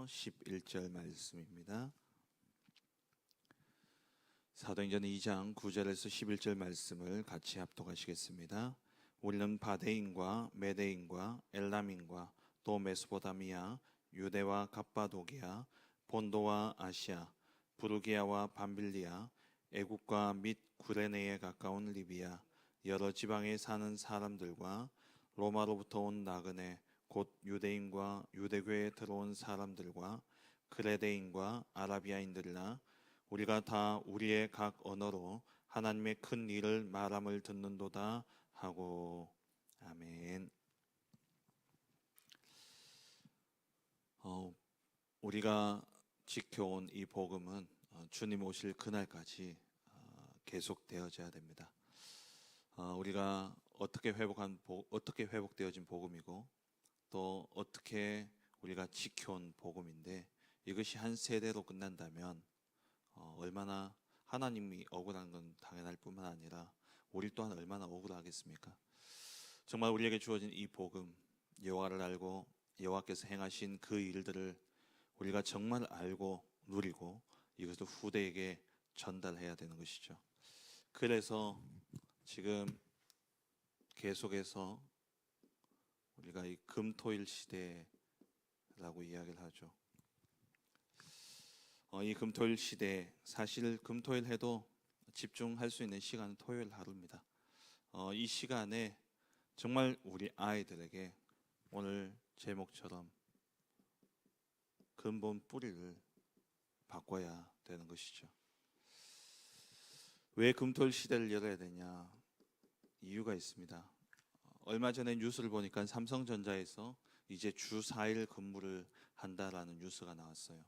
11절 말씀입니다. 사도행전 2장 9절에서 11절 말씀을 같이 합독하시겠습니다. 우리는 바데인과 메데인과 엘람인과 또 메소포타미아, 유대와 갑바도기아, 본도와 아시아, 부르기아와 밤빌리아, 애국과 및 구레네에 가까운 리비아, 여러 지방에 사는 사람들과 로마로부터 온 나그네 곧 유대인과 유대교에 들어온 사람들과 그레데인과 아라비아인들이나 우리가 다 우리의 각 언어로 하나님의 큰 일을 말함을 듣는도다 하고. 아멘. 우리가 지켜온 이 복음은 주님 오실 그날까지 계속되어져야 됩니다. 우리가 어떻게 회복되어진 복음이고 또 어떻게 우리가 지켜온 복음인데, 이것이 한 세대로 끝난다면 얼마나 하나님이 억울한 건 당연할 뿐만 아니라 우리 또한 얼마나 억울하겠습니까? 정말 우리에게 주어진 이 복음, 여호와를 알고 여호와께서 행하신 그 일들을 우리가 정말 알고 누리고 이것을 후대에게 전달해야 되는 것이죠. 그래서 지금 계속해서 우리가 이 금토일 시대라고 이야기를 하죠. 이 금토일 시대, 사실 금토일 해도 집중할 수 있는 시간은 토요일 하루입니다. 이 시간에 정말 우리 아이들에게 오늘 제목처럼 근본 뿌리를 바꿔야 되는 것이죠. 왜 금토일 시대를 열어야 되냐? 이유가 있습니다. 얼마 전에 뉴스를 보니까 삼성전자에서 이제 주 4일 근무를 한다라는 뉴스가 나왔어요.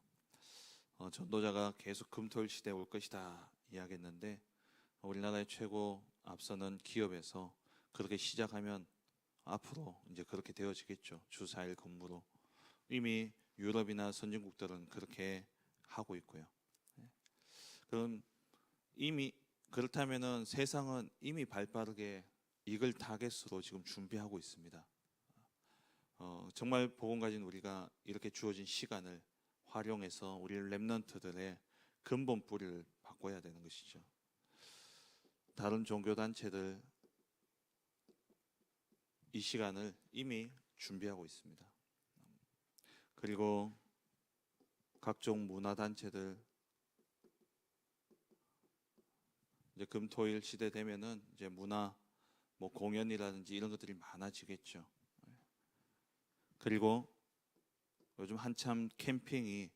전도자가 계속 금토일 시대에 올 것이다 이야기했는데, 우리나라의 최고 앞서는 기업에서 그렇게 시작하면 앞으로 이제 그렇게 되어지겠죠. 주 4일 근무로. 이미 유럽이나 선진국들은 그렇게 하고 있고요. 그럼 이미 그렇다면은 세상은 이미 발빠르게 이걸 타겟으로 지금 준비하고 있습니다. 정말 복음 가진 우리가 이렇게 주어진 시간을 활용해서 우리 렘넌트들의 근본 뿌리를 바꿔야 되는 것이죠. 다른 종교 단체들 이 시간을 이미 준비하고 있습니다. 그리고 각종 문화 단체들 이제 금토일 시대 되면은 이제 문화 공연이라든지 이런 것들이 많아지겠죠. 그리고 요즘 한참 캠핑이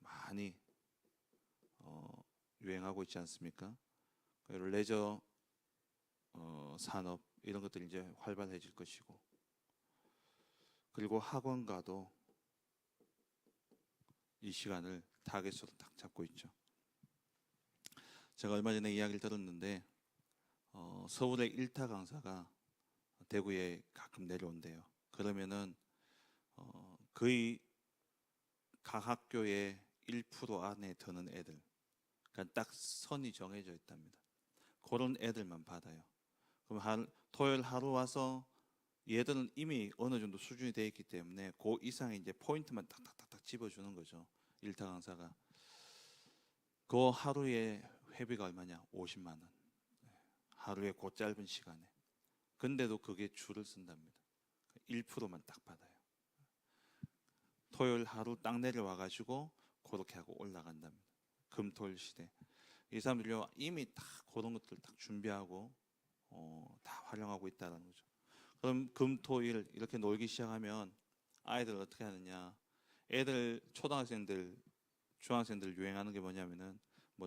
많이 유행하고 있지 않습니까? 그리고 레저 산업 이런 것들이 이제 활발해질 것이고, 그리고 학원가도 이 시간을 타겟으로 딱 잡고 있죠. 제가 얼마 전에 이야기를 들었는데 서울의 일타 강사가 대구에 가끔 내려온대요. 그러면은 거의 각 학교의 1% 안에 드는 애들, 그러니까 딱 선이 정해져 있답니다. 그런 애들만 받아요. 그럼 토요일 하루 와서 얘들은 이미 어느 정도 수준이 되어 있기 때문에 그 이상의 이제 포인트만 딱딱딱딱 집어주는 거죠. 일타 강사가. 그 하루에 회비가 얼마냐? 50만 원. 하루에 그 짧은 시간에. 근데도 그게 줄을 쓴답니다. 1%만 딱 받아요. 토요일 하루 딱 내려와가지고 그렇게 하고 올라간답니다. 금토일 시대. 이 사람들이 이미 다 그런 것들 딱 준비하고 다 활용하고 있다는 거죠. 그럼 금토일 이렇게 놀기 시작하면 아이들 어떻게 하느냐? 애들 초등학생들, 중학생들 유행하는 게 뭐냐면은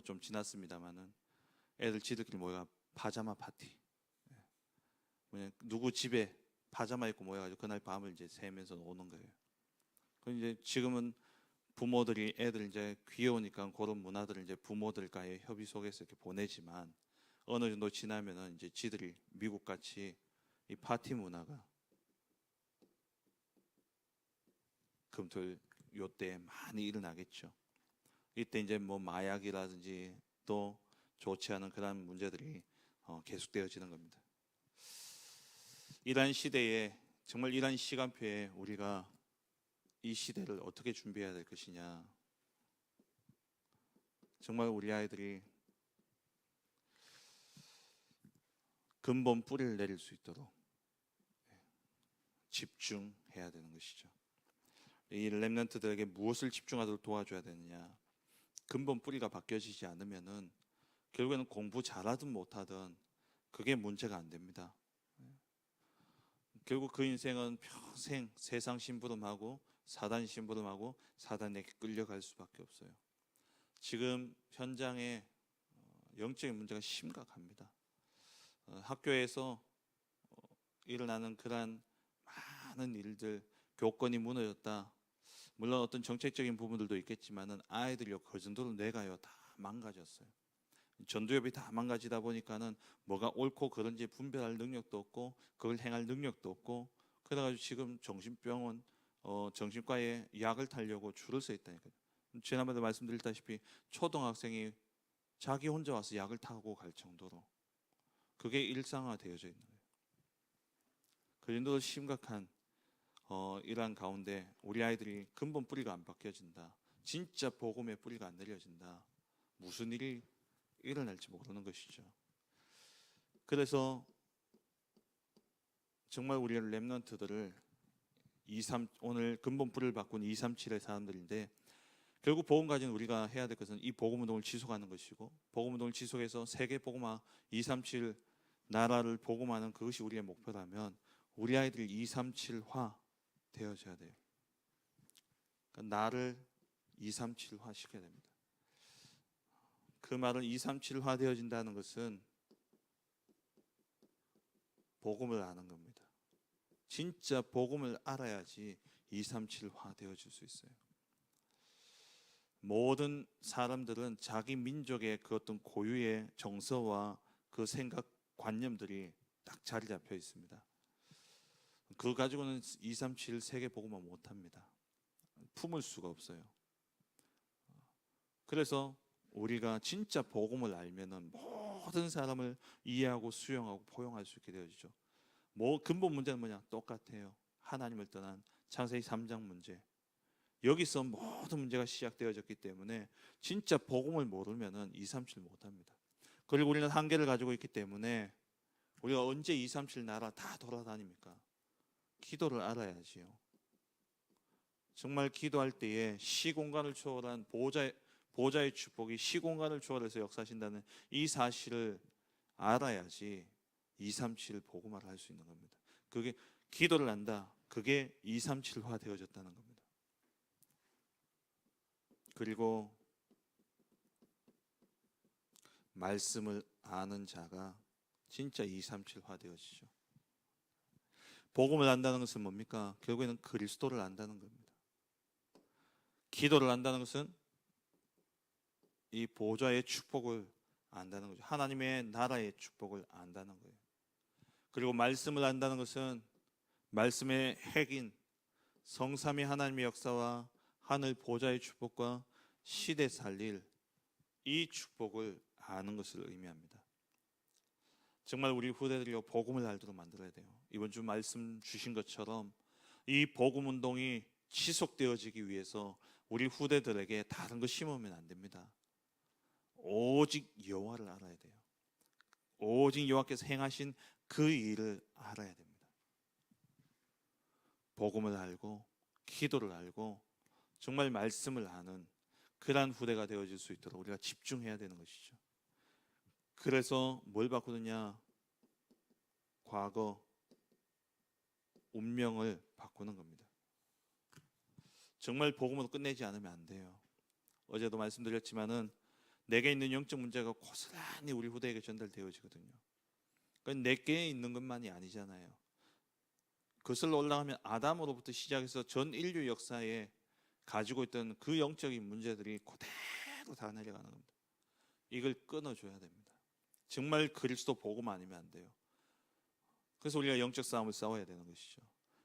좀 지났습니다만은 애들 지들끼리 모여가 파자마 파티. 누구 집에 파자마 입고 모여가지고 그날 밤을 이제 새면서 오는 거예요. 그 이제 지금은 부모들이 애들 이제 귀여우니까 그런 문화들을 이제 부모들과의 협의 속에서 이렇게 보내지만 어느 정도 지나면은 이제 지들이 미국 같이 이 파티 문화가 금토일 요때 많이 일어나겠죠. 이때 이제 마약이라든지 또 좋지 않은 그런 문제들이 계속되어지는 겁니다. 이러한 시대에 정말 이러한 시간표에 우리가 이 시대를 어떻게 준비해야 될 것이냐. 정말 우리 아이들이 근본 뿌리를 내릴 수 있도록 집중해야 되는 것이죠. 이 렘넌트들에게 무엇을 집중하도록 도와줘야 되느냐. 근본 뿌리가 바뀌어지지 않으면은 결국에는 공부 잘하든 못하든 그게 문제가 안 됩니다. 결국 그 인생은 평생 세상 심부름하고 사단 심부름하고 사단에게 끌려갈 수밖에 없어요. 지금 현장에 영적인 문제가 심각합니다. 학교에서 일어나는 그러한 많은 일들, 교권이 무너졌다. 물론 어떤 정책적인 부분들도 있겠지만은 아이들이요 그 정도로 뇌가요 다 망가졌어요. 전두엽이 다 망가지다 보니까는 뭐가 옳고 그른지 분별할 능력도 없고 그걸 행할 능력도 없고 그래가지고 지금 정신병원 정신과에 약을 타려고 줄을 서 있다니까요. 지난번에 말씀드렸다시피 초등학생이 자기 혼자 와서 약을 타고 갈 정도로 그게 일상화되어져 있는 거예요. 그 정도로 심각한 이러한 가운데 우리 아이들이 근본 뿌리가 안 바뀌어진다. 진짜 복음의 뿌리가 안 내려진다. 무슨 일이 일어날지 모르는 것이죠. 그래서 정말 우리 렘넌트들을 오늘 근본 뿌리를 바꾼 237의 사람들인데 결국 복음 가진 우리가 해야 될 것은 이 복음 운동을 지속하는 것이고 복음 운동을 지속해서 세계 복음화 237 나라를 복음하는 그것이 우리의 목표라면 우리 아이들이 237화 되어져야 돼요. 그러니까 나를 237화 시켜야 됩니다. 그 말은 237화 되어진다는 것은 복음을 아는 겁니다. 진짜 복음을 알아야지 237화 되어질 수 있어요. 모든 사람들은 자기 민족의 그 어떤 고유의 정서와 그 생각 관념들이 딱 자리 잡혀 있습니다. 그거 가지고는 237 세계 복음화 못합니다. 품을 수가 없어요. 그래서 우리가 진짜 복음을 알면은 모든 사람을 이해하고 수용하고 포용할 수 있게 되어지죠. 근본 문제는 뭐냐? 똑같아요. 하나님을 떠난 창세기 3장 문제. 여기서 모든 문제가 시작되어졌기 때문에 진짜 복음을 모르면은 237 못합니다. 그리고 우리는 한계를 가지고 있기 때문에 우리가 언제 237 나라 다 돌아다닙니까? 기도를 알아야지요. 정말 기도할 때에 시공간을 초월한 보좌의 축복이 시공간을 초월해서 역사하신다는 이 사실을 알아야지 237 복음화를 할 수 있는 겁니다. 그게 기도를 한다. 그게 237화 되어졌다는 겁니다. 그리고 말씀을 아는 자가 진짜 237화 되어지죠. 복음을 안다는 것은 뭡니까? 결국에는 그리스도를 안다는 겁니다. 기도를 안다는 것은 이 보좌의 축복을 안다는 거죠. 하나님의 나라의 축복을 안다는 거예요. 그리고 말씀을 안다는 것은 말씀의 핵인 성삼위 하나님의 역사와 하늘 보좌의 축복과 시대 살릴 이 축복을 아는 것을 의미합니다. 정말 우리 후대들이 복음을 알도록 만들어야 돼요. 이번 주 말씀 주신 것처럼 이 복음 운동이 지속되어지기 위해서 우리 후대들에게 다른 거 심으면 안 됩니다. 오직 여호와를 알아야 돼요. 오직 여호와께서 행하신 그 일을 알아야 됩니다. 복음을 알고 기도를 알고 정말 말씀을 아는 그러한 후대가 되어질 수 있도록 우리가 집중해야 되는 것이죠. 그래서 뭘 바꾸느냐? 과거 운명을 바꾸는 겁니다. 정말 복음으로 끝내지 않으면 안 돼요. 어제도 말씀드렸지만은 내게 있는 영적 문제가 고스란히 우리 후대에게 전달되어지거든요. 그건 내게 있는 것만이 아니잖아요. 그것을 올라가면 아담으로부터 시작해서 전 인류 역사에 가지고 있던 그 영적인 문제들이 그대로 다 내려가는 겁니다. 이걸 끊어줘야 됩니다. 정말 그리스도 복음 아니면 안 돼요. 그래서 우리가 영적 싸움을 싸워야 되는 것이죠.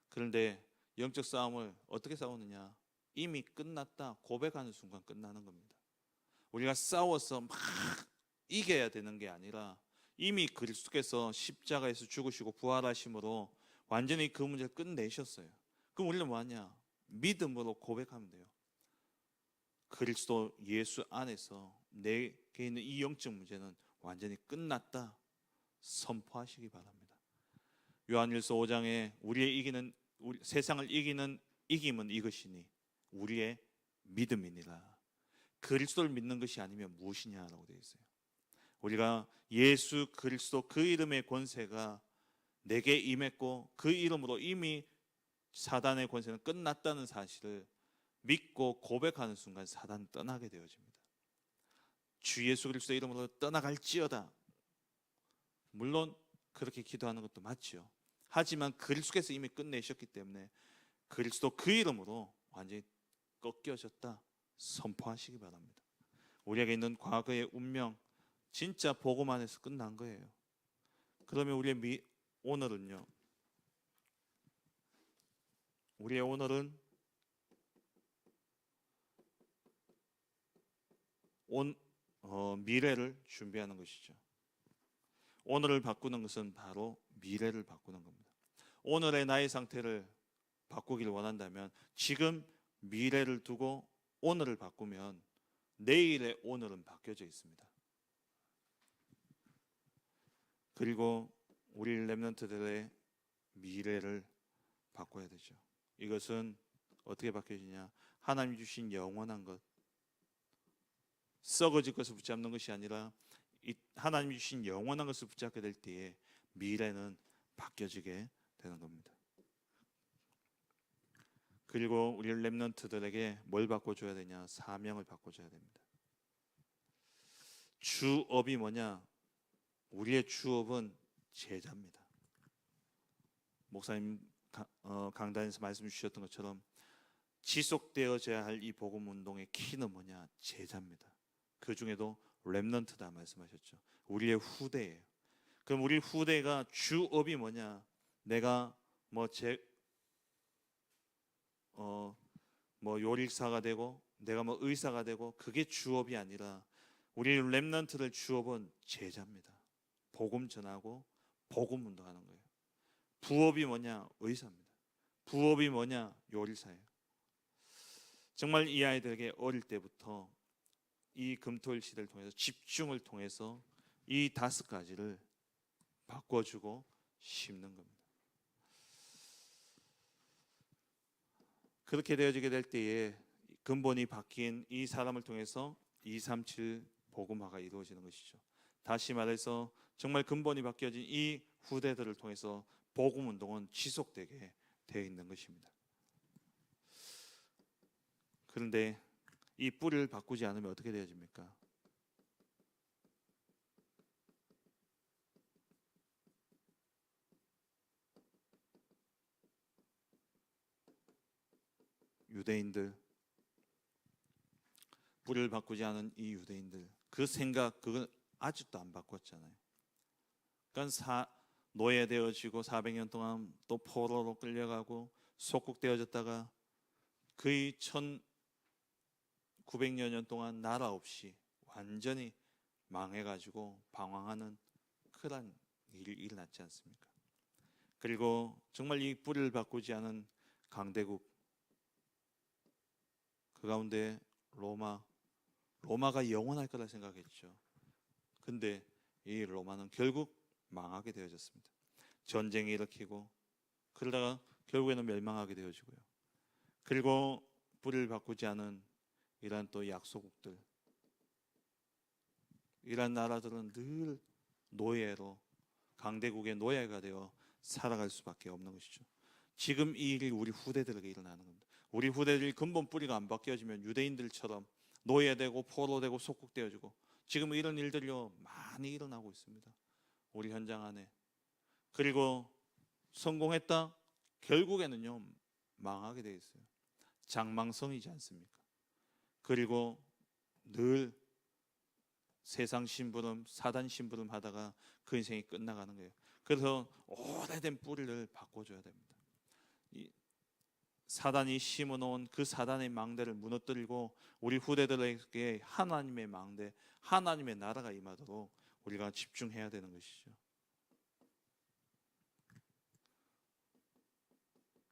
그런데 영적 싸움을 어떻게 싸우느냐? 이미 끝났다 고백하는 순간 끝나는 겁니다. 우리가 싸워서 막 이겨야 되는 게 아니라 이미 그리스도께서 십자가에서 죽으시고 부활하심으로 완전히 그 문제를 끝내셨어요. 그럼 우리는 뭐하냐? 믿음으로 고백하면 돼요. 그리스도 예수 안에서 내게 있는 이 영적 문제는 완전히 끝났다 선포하시기 바랍니다. 요한일서 5장에 세상을 이기는 이김은 이것이니 우리의 믿음이니라. 그리스도를 믿는 것이 아니면 무엇이냐라고 되어 있어요. 우리가 예수 그리스도 그 이름의 권세가 내게 임했고 그 이름으로 이미 사단의 권세는 끝났다는 사실을 믿고 고백하는 순간 사단은 떠나게 되어집니다. 주 예수 그리스도의 이름으로 떠나갈지어다. 물론 그렇게 기도하는 것도 맞죠. 하지만 그리스도께서 이미 끝내셨기 때문에 그리스도 그 이름으로 완전히 꺾여졌다 선포하시기 바랍니다. 우리에게 있는 과거의 운명 진짜 복음 안에서 끝난 거예요. 그러면 우리의 오늘은요. 우리의 오늘은 미래를 준비하는 것이죠. 오늘을 바꾸는 것은 바로 미래를 바꾸는 겁니다. 오늘의 나의 상태를 바꾸기를 원한다면 지금 미래를 두고 오늘을 바꾸면 내일의 오늘은 바뀌어져 있습니다. 그리고 우리 렘넌트들의 미래를 바꿔야 되죠. 이것은 어떻게 바뀌어지냐? 하나님 주신 영원한 것, 썩어질 것을 붙잡는 것이 아니라 하나님 주신 영원한 것을 붙잡게 될 때에 미래는 바뀌어지게 되는 겁니다. 그리고 우리 렘넌트들에게 뭘 바꿔줘야 되냐? 사명을 바꿔줘야 됩니다. 주업이 뭐냐? 우리의 주업은 제자입니다. 목사님 강단에서 말씀 주셨던 것처럼 지속되어져야 할 이 복음 운동의 키는 뭐냐? 제자입니다. 그 중에도 렘넌트다 말씀하셨죠. 우리의 후대예요. 그럼 우리 후대가 주업이 뭐냐? 내가 요리사가 되고 내가 의사가 되고 그게 주업이 아니라 우리 렘넌트들 주업은 제자입니다. 복음 전하고 복음 운동하는 거예요. 부업이 뭐냐? 의사입니다. 부업이 뭐냐? 요리사예요. 정말 이 아이들에게 어릴 때부터 이 금토일 시대를 통해서 집중을 통해서 이 5가지를 바꿔주고 심는 겁니다. 그렇게 되어지게 될 때에 근본이 바뀐 이 사람을 통해서 237 복음화가 이루어지는 것이죠. 다시 말해서 정말 근본이 바뀌어진 이 후대들을 통해서 복음 운동은 지속되게 되어 있는 것입니다. 그런데 이 뿌리를 바꾸지 않으면 어떻게 되어집니까? 유대인들, 뿌리를 바꾸지 않은 이 유대인들, 그 생각 그건 아직도 안 바꿨잖아요. 그러니까 노예되어지고 400년 동안 또 포로로 끌려가고 속국되어졌다가 거의 1900여 년 동안 나라 없이 완전히 망해가지고 방황하는 그런 일이 일어났지 않습니까? 그리고 정말 이 뿌리를 바꾸지 않은 강대국, 그 가운데 로마가 영원할 거라 생각했죠. 근데 이 로마는 결국 망하게 되어졌습니다. 전쟁이 일으키고 그러다가 결국에는 멸망하게 되어지고요. 그리고 뿌리를 바꾸지 않은 이러한 또 약소국들, 이러한 나라들은 늘 노예로 강대국의 노예가 되어 살아갈 수밖에 없는 것이죠. 지금 이 일이 우리 후대들에게 일어나는 겁니다. 우리 후대들이 근본 뿌리가 안 바뀌어지면 유대인들처럼 노예되고 포로되고 속국되어지고 지금 이런 일들이요 많이 일어나고 있습니다. 우리 현장 안에. 그리고 성공했다 결국에는요 망하게 되어 있어요. 장망성이지 않습니까? 그리고 늘 세상 심부름, 사단 심부름 하다가 그 인생이 끝나가는 거예요. 그래서 오래된 뿌리를 바꿔줘야 됩니다. 사단이 심어놓은 그 사단의 망대를 무너뜨리고 우리 후대들에게 하나님의 망대, 하나님의 나라가 임하도록 우리가 집중해야 되는 것이죠.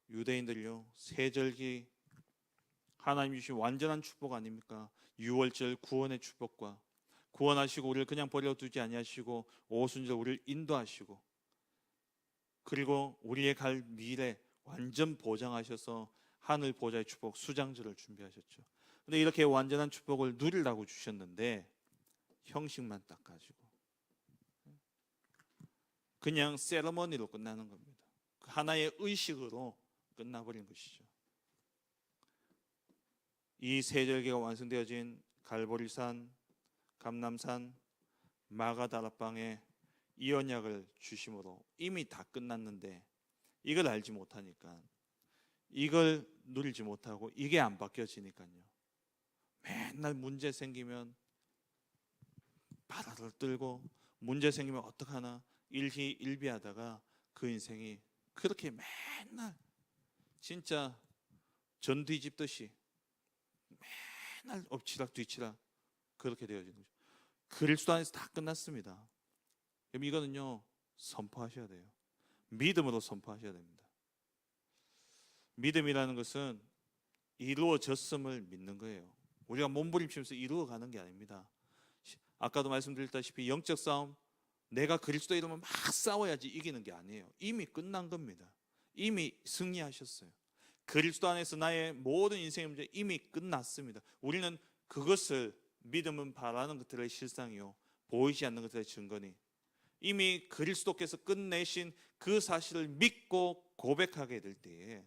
유대인들요 세절기 하나님 주신 완전한 축복 아닙니까? 유월절 구원의 축복과 구원하시고 우리를 그냥 버려두지 아니하시고 오순절 우리를 인도하시고 그리고 우리의 갈 미래 완전 보장하셔서 하늘 보좌의 축복 수장절을 준비하셨죠. 근데 이렇게 완전한 축복을 누리라고 주셨는데 형식만 딱 가지고 그냥 세러머니로 끝나는 겁니다. 하나의 의식으로 끝나버린 것이죠. 이 세절기가 완성되어진 갈보리산, 감람산, 마가다락방에 이 언약을 주심으로 이미 다 끝났는데 이걸 알지 못하니까 이걸 누리지 못하고 이게 안 바뀌어지니까요. 맨날 문제 생기면 바다를 떨고 문제 생기면 어떡하나 일희일비하다가 그 인생이 그렇게 맨날 진짜 전 뒤집듯이 맨날 엎치락 뒤치락 그렇게 되어지는 거죠. 그리스도 안에서 다 끝났습니다. 그럼 이거는요 선포하셔야 돼요. 믿음으로 선포하셔야 됩니다. 믿음이라는 것은 이루어졌음을 믿는 거예요. 우리가 몸부림치면서 이루어가는 게 아닙니다. 아까도 말씀드렸다시피 영적 싸움 내가 그리스도 이름으로 막 싸워야지 이기는 게 아니에요. 이미 끝난 겁니다. 이미 승리하셨어요. 그리스도 안에서 나의 모든 인생의 문제 이미 끝났습니다. 우리는 그것을 믿음은 바라는 것들의 실상이요 보이지 않는 것들의 증거니 이미 그리스도께서 끝내신 그 사실을 믿고 고백하게 될 때에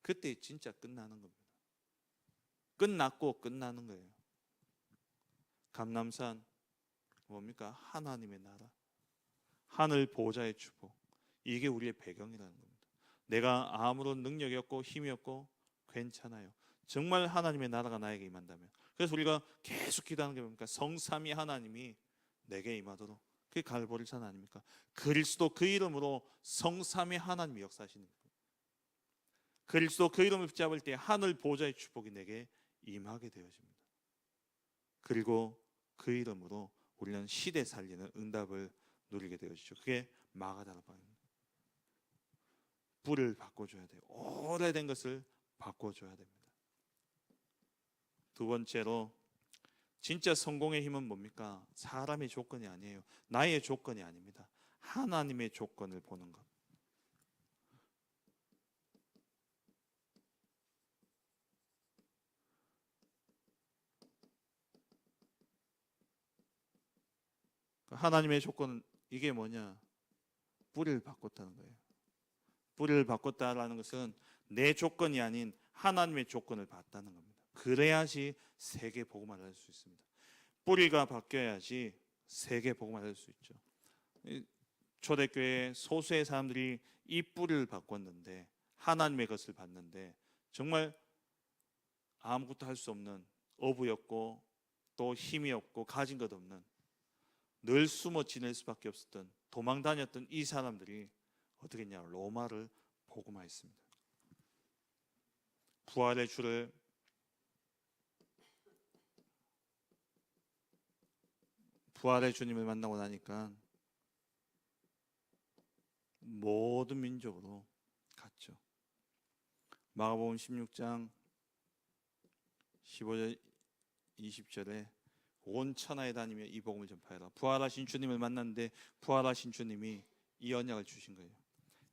그때 진짜 끝나는 겁니다. 끝났고 끝나는 거예요. 감람산 뭡니까? 하나님의 나라, 하늘 보좌의 축복. 이게 우리의 배경이라는 겁니다. 내가 아무런 능력이 없고 힘이 없고 괜찮아요. 정말 하나님의 나라가 나에게 임한다면. 그래서 우리가 계속 기도하는 게 뭡니까? 성삼위 하나님이 내게 임하도록. 그게 갈보리산 아닙니까? 그리스도 그 이름으로 성삼위 하나님이 역사하시는 거예요. 그리스도 그 이름을 붙잡을 때 하늘 보좌의 축복이 내게 임하게 되어집니다. 그리고 그 이름으로 우리는 시대 살리는 응답을 누리게 되어지죠. 그게 마가다락방입니다. 뿔을 바꿔줘야 돼요. 오래된 것을 바꿔줘야 됩니다. 두 번째로 진짜 성공의 힘은 뭡니까? 사람의 조건이 아니에요. 나의 조건이 아닙니다. 하나님의 조건을 보는 것. 하나님의 조건은 이게 뭐냐? 뿌리를 바꿨다는 거예요. 뿌리를 바꿨다라는 것은 내 조건이 아닌 하나님의 조건을 봤다는 겁니다. 그래야지 세계 복음을 할 수 있습니다. 뿌리가 바뀌어야지 세계 복음을 할 수 있죠. 초대교회 소수의 사람들이 이 뿌리를 바꿨는데 하나님의 것을 봤는데 정말 아무것도 할 수 없는 어부였고 또 힘이 없고 가진 것 없는 늘 숨어 지낼 수밖에 없었던 도망 다녔던 이 사람들이 어떻게 했냐? 로마를 복음화했습니다. 부활의 주를 부활의 주님을 만나고 나니까 모든 민족으로 갔죠. 마가복음 16장 15절 20절에 온 천하에 다니며 이 복음을 전파해라. 부활하신 주님을 만났는데 부활하신 주님이 이 언약을 주신 거예요.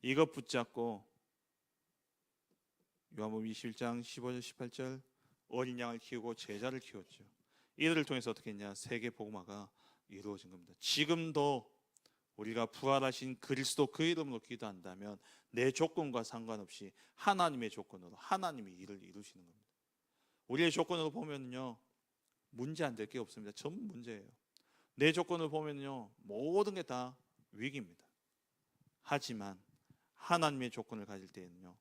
이것 붙잡고 요한복음 21장 15절 18절 어린 양을 키우고 제자를 키웠죠. 이들을 통해서 어떻게 했냐? 세계 복음화가 이루어진 겁니다. 지금도 우리가 부활하신 그리스도 그 이름으로 기도한다면 내 조건과 상관없이 하나님의 조건으로 하나님이 일을 이루시는 겁니다. 우리의 조건으로 보면요 문제 안 될 게 없습니다. 전부 문제예요. 내 조건을 보면요 모든 게 다 위기입니다. 하지만 하나님의 조건을 가질 때에는요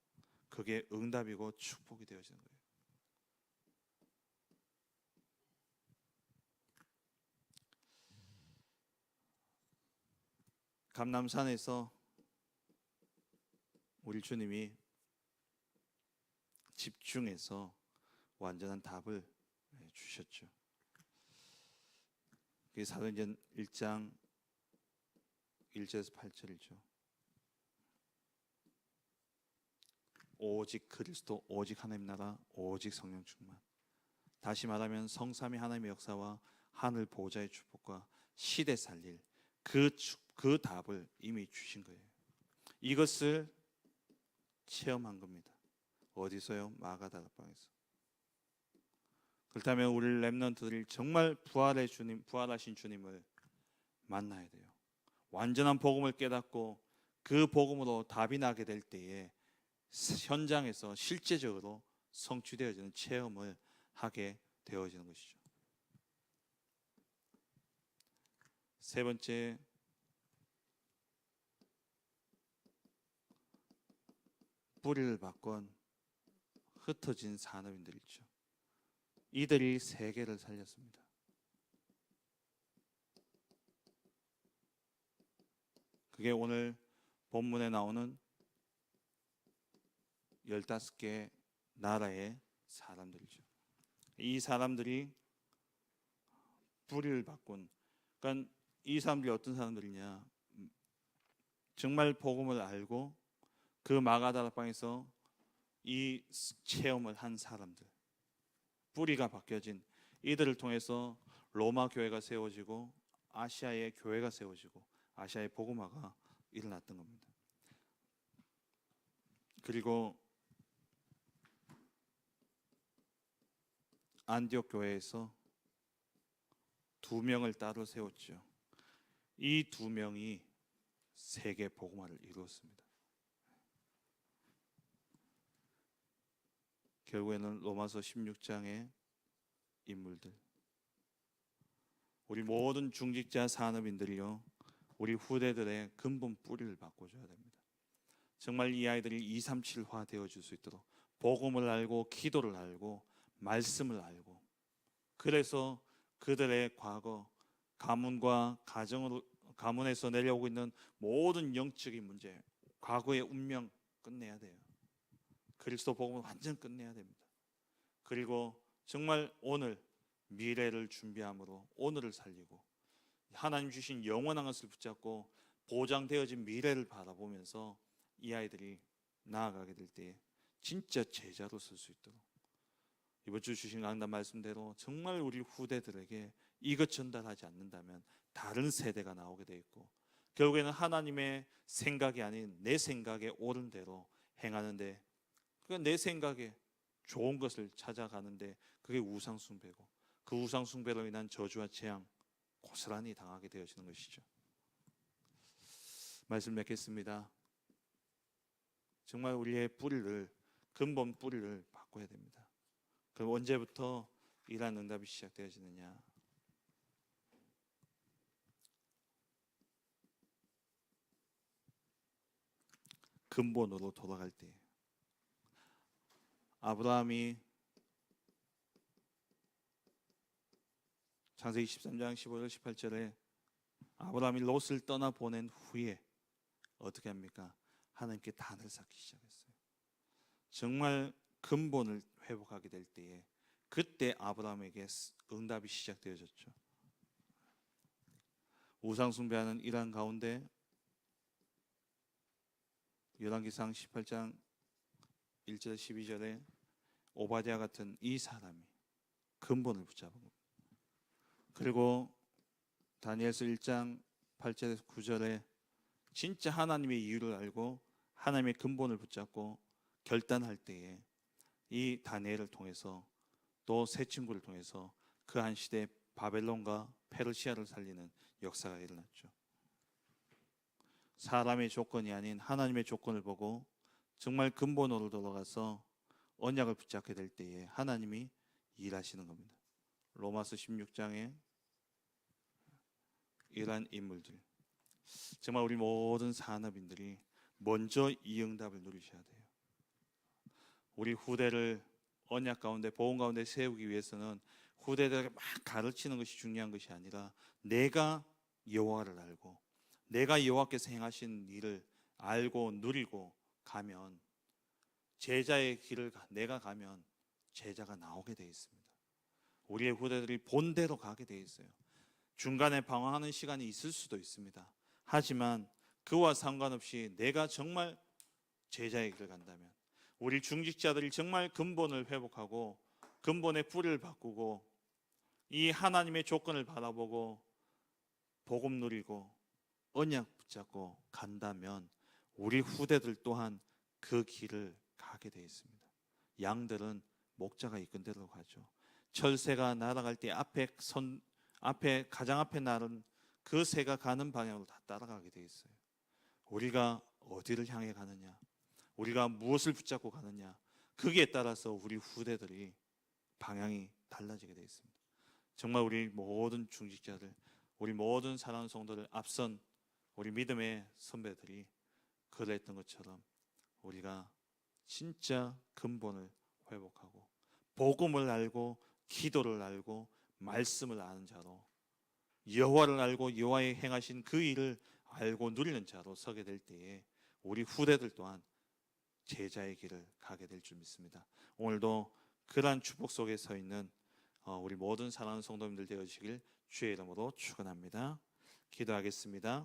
그게 응답이고 축복이 되어지는 거예요. 감람산에서 우리 주님이 집중해서 완전한 답을 주셨죠. 그게 사도행전 1장 1절에서 8절이죠. 오직 그리스도, 오직 하나님 나라, 오직 성령 충만. 다시 말하면 성삼위 하나님의 역사와 하늘 보호자의 축복과 시대 살릴 그 답을 이미 주신 거예요. 이것을 체험한 겁니다. 어디서요? 마가다락방에서. 그렇다면 우리 렘넌트들이 정말 부활하신 주님을 만나야 돼요. 완전한 복음을 깨닫고 그 복음으로 답이 나게 될 때에 현장에서 실제적으로 성취되어지는 체험을 하게 되어지는 것이죠. 세 번째, 뿌리를 바꾼 흩어진 산업인들 있죠. 이들이 세계를 살렸습니다. 그게 오늘 본문에 나오는 15개 나라의 사람들이죠. 이 사람들이 뿌리를 바꾼, 그러니까 이 사람들이 어떤 사람들이냐, 정말 복음을 알고 그 마가다락방에서 이 체험을 한 사람들, 뿌리가 바뀌어진 이들을 통해서 로마 교회가 세워지고 아시아의 교회가 세워지고 아시아의 복음화가 일어났던 겁니다. 그리고 안디옥 교회에서 2명을 따로 세웠죠. 이 2명이 세계 복음화를 이루었습니다. 결국에는 로마서 16장의 인물들, 우리 모든 중직자 산업인들이요, 우리 후대들의 근본 뿌리를 바꿔줘야 됩니다. 정말 이 아이들이 237화 되어줄 수 있도록 복음을 알고 기도를 알고 말씀을 알고, 그래서 그들의 과거 가문과 가문에서 내려오고 있는 모든 영적인 문제, 과거의 운명 끝내야 돼요. 그리스도 복음을 완전 끝내야 됩니다. 그리고 정말 오늘 미래를 준비함으로 오늘을 살리고 하나님 주신 영원한 것을 붙잡고 보장되어진 미래를 바라보면서 이 아이들이 나아가게 될 때 진짜 제자로 쓸 수 있도록, 이번 주 주신 강단 말씀대로 정말 우리 후대들에게 이것 전달하지 않는다면 다른 세대가 나오게 돼 있고, 결국에는 하나님의 생각이 아닌 내 생각에 옳은 대로 행하는데, 그러니까 내 생각에 좋은 것을 찾아가는데 그게 우상 숭배고, 그 우상 숭배로 인한 저주와 재앙 고스란히 당하게 되어지는 것이죠. 말씀 맺겠습니다. 정말 우리의 뿌리를, 근본 뿌리를 바꿔야 됩니다. 그럼 언제부터 이러한 응답이 시작되어지느냐? 근본으로 돌아갈 때, 아브라함이 창세기 13장 15절 18절에 아브라함이 롯을 떠나 보낸 후에 어떻게 합니까? 하나님께 단을 쌓기 시작했어요. 정말 근본을 회복하게 될 때에 그때 아브라함에게 응답이 시작되어졌죠. 우상 숭배하는 이란 가운데 열왕기상 18장 1절 12절에 오바댜 같은 이 사람이 근본을 붙잡은 겁니다. 그리고 다니엘서 1장 8절에서 9절에 진짜 하나님의 이유를 알고 하나님의 근본을 붙잡고 결단할 때에 이 다니엘을 통해서 또 세 친구를 통해서 그 한 시대 바벨론과 페르시아를 살리는 역사가 일어났죠. 사람의 조건이 아닌 하나님의 조건을 보고 정말 근본으로 돌아가서 언약을 붙잡게 될 때에 하나님이 일하시는 겁니다. 로마서 16장에 이러한 인물들, 정말 우리 모든 산업인들이 먼저 이 응답을 누리셔야 돼요. 우리 후대를 언약 가운데 복음 가운데 세우기 위해서는 후대들에게 막 가르치는 것이 중요한 것이 아니라 내가 여호와를 알고 내가 여호와께서 행하신 일을 알고 누리고 가면, 제자의 길을 내가 가면 제자가 나오게 되어 있습니다. 우리의 후대들이 본대로 가게 되어 있어요. 중간에 방황하는 시간이 있을 수도 있습니다. 하지만 그와 상관없이 내가 정말 제자의 길을 간다면, 우리 중직자들이 정말 근본을 회복하고 근본의 뿌리를 바꾸고 이 하나님의 조건을 바라보고 복음 누리고 언약 붙잡고 간다면 우리 후대들 또한 그 길을 가게 되어 있습니다. 양들은 목자가 이끈 대로 가죠. 철새가 날아갈 때 가장 앞에 나른 그 새가 가는 방향으로 다 따라가게 되어 있어요. 우리가 어디를 향해 가느냐, 우리가 무엇을 붙잡고 가느냐, 거기에 따라서 우리 후대들이 방향이 달라지게 되어 있습니다. 정말 우리 모든 중직자들, 우리 모든 사랑하는 성도들, 앞선 우리 믿음의 선배들이 그랬던 것처럼 우리가 진짜 근본을 회복하고 복음을 알고 기도를 알고 말씀을 아는 자로 여호와를 알고 여호와의 행하신 그 일을 알고 누리는 자로 서게 될 때에 우리 후대들 또한 제자의 길을 가게 될 줄 믿습니다. 오늘도 그러한 축복 속에 서 있는 우리 모든 사랑하는 성도님들 되어주시길 주의 이름으로 축원합니다. 기도하겠습니다.